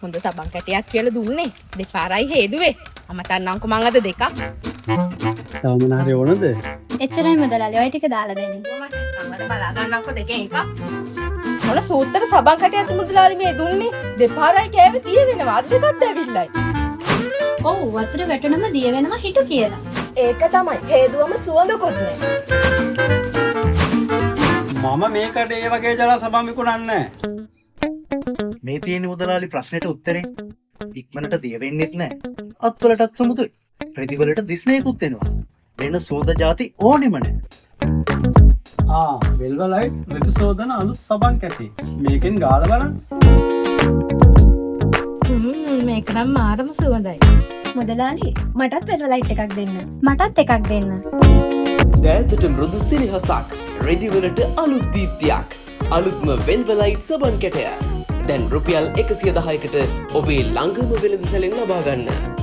හොඳ සබන් කැටයක් කියලා දුන්නේ. දෙපාරයි හේදුවේ. අමතන්නම්කො මං අද දෙකක්. තව මොනාරි ඕනද? එච්චරයි මුදලාලි. ඔය ටික දාලා දෙන්න. අම්මට බලා ගන්නම්කො දෙකෙන් එකක්. මොන සූත්තර සබන් කැටයක් මුදලාලි මේ දුන්නේ. දෙපාරයි කෑවේ දිය වෙනවා. අත් දෙකක් දැවිල්ලයි. ඔව් වතුර වැටුනම දිය වෙනවා හිටු කියලා. ඒක තමයි. හේදුවම සුවඳකුත් නෑ. මම මේකට ඒ වගේ ජල සබන් විකුණන්නේ මේ තියෙන මුදලාලි ප්‍රශ්නෙට උත්තරේ ඉක්මනට දිය වෙන්නෙත් නෑ. අත්වලටත් සුමුදුයි. ප්‍රතිවලට දිස්නයකුත් එනවා. වෙන සුවඳ ಜಾති ඕනෙම නෑ. වෙල්වලයිට් ඍතු සෝදන අලුත් සබන් කැටි. මේකෙන් ගාලා බලන්න. මේක නම් මාරම සුවඳයි. මුදලාලි මටත් පෙරලයිට් එකක් දෙන්න. මටත් එකක් දෙන්න. දෑතට මෘදු සිරිහසක් රෙදිවලට අලුත් දීප්තියක් අලුත්ම වෙල්වලයිට් සබන් කැටය දැන් රුපියල් 110කට ඔබේ ළඟම වෙළඳ සැලෙන් ලබා ගන්න.